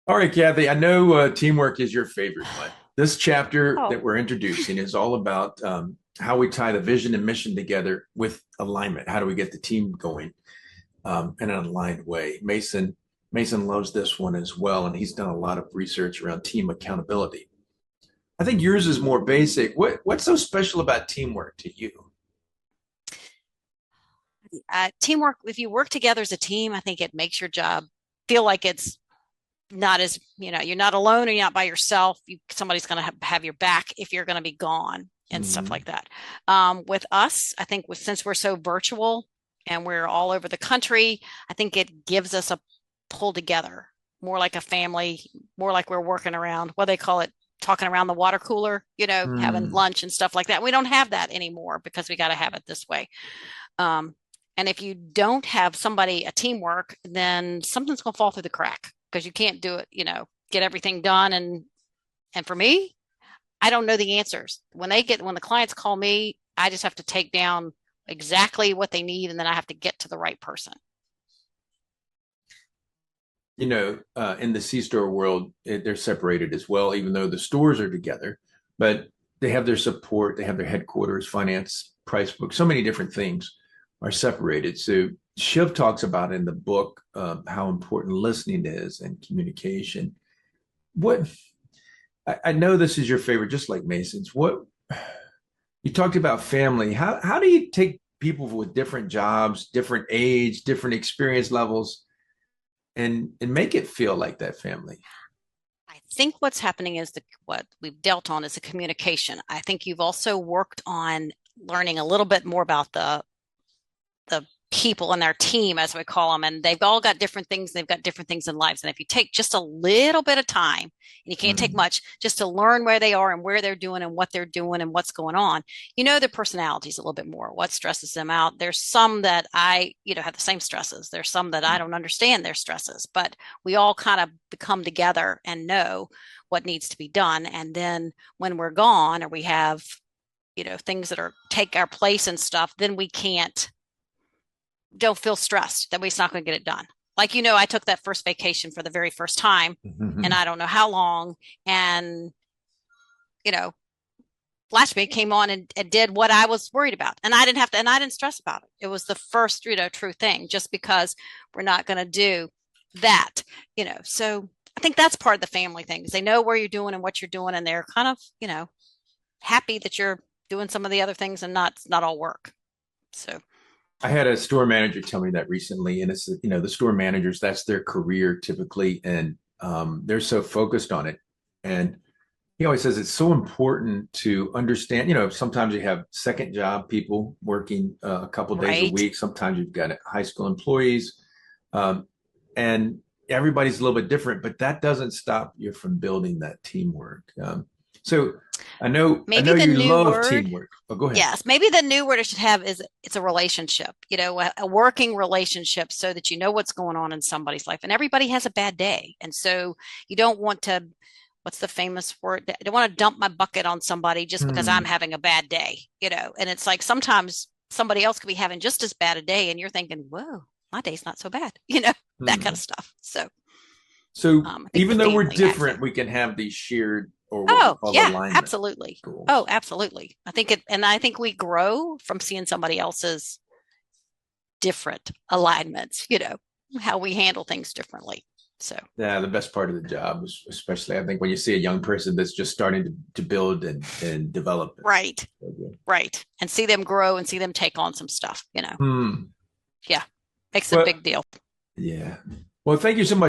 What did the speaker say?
All right, Kathy, I know teamwork is your favorite one. This chapter Oh, that we're introducing is all about how we tie the vision and mission together with alignment. How do we get the team going in an aligned way? Mason loves this one as well, and he's done a lot of research around team accountability. I think yours is more basic. What's so special about teamwork to you? teamwork. If you work together as a team, I think it makes your job feel like it's not as, you're not alone and you're not by yourself. Somebody's going to have your back if you're going to be gone and stuff Mm-hmm. like that. With us, I think since we're so virtual and we're all over the country, I think it gives us a pull together, more like a family, more like we're working around what they call it, talking around the water cooler, having Mm. lunch and stuff like that. We don't have that anymore because we got to have it this way. Um, and if you don't have somebody, a teamwork, then something's going to fall through the crack because you can't do it, get everything done. And for me, I don't know the answers. When the clients call me, I just have to take down exactly what they need and then I have to get to the right person. In the C-store world, they're separated as well, even though the stores are together, but they have their support, they have their headquarters, finance, price book, so many different things are separated. So Shiv talks about in the book how important listening is and communication. What I know this is your favorite, just like Mason's. What you talked about family. How do you take people with different jobs, different age, different experience levels, and make it feel like that family? I think what's happening is what we've dealt on is the communication. I think you've also worked on learning a little bit more about the people in their team, as we call them, and they've all got different things. They've got different things in lives. And if you take just a little bit of time, and you can't take Mm. much, just to learn where they are and where they're doing and what they're doing and what's going on, their personalities a little bit more, what stresses them out. There's some that have the same stresses. There's some that I don't understand their stresses, but we all kind of come together and know what needs to be done. And then when we're gone or we have, things that are take our place and stuff, then we can't don't feel stressed that we're not going to get it done. Like, I took that first vacation for the very first time and I don't know how long. And, you know, Flashback came on and did what I was worried about. And I didn't stress about it. It was the first, true thing just because we're not going to do that. So I think that's part of the family thing is they know where you're doing and what you're doing. And they're kind of, happy that you're doing some of the other things and not all work. So, I had a store manager tell me that recently, and it's the store managers, that's their career typically, and they're so focused on it. And he always says it's so important to understand. Sometimes you have second job people working a couple days a right. week. Sometimes you've got high school employees, um, and everybody's a little bit different. But that doesn't stop you from building that teamwork. So I Maybe know the you new love word teamwork. Oh, go ahead. Yes, maybe the new word I should have is it's a relationship, a working relationship so that you know what's going on in somebody's life. And everybody has a bad day. And so you don't want to, what's the famous word? I don't want to dump my bucket on somebody just because I'm Hmm. having a bad day. And it's like sometimes somebody else could be having just as bad a day and you're thinking, whoa, my day's not so bad, that kind of Hmm. stuff. So So I think the even though we're family different, aspect. we can have these shared or what we Oh, call yeah, alignment absolutely. Oh, goals. absolutely. And I think we grow from seeing somebody else's different alignments, how we handle things differently. So, Yeah, the best part of the job is especially I think when you see a young person that's just starting to build and develop. right, Okay. right. And see them grow and see them take on some stuff. Hmm. Yeah, makes a Well, big deal. yeah. Well, thank you so much.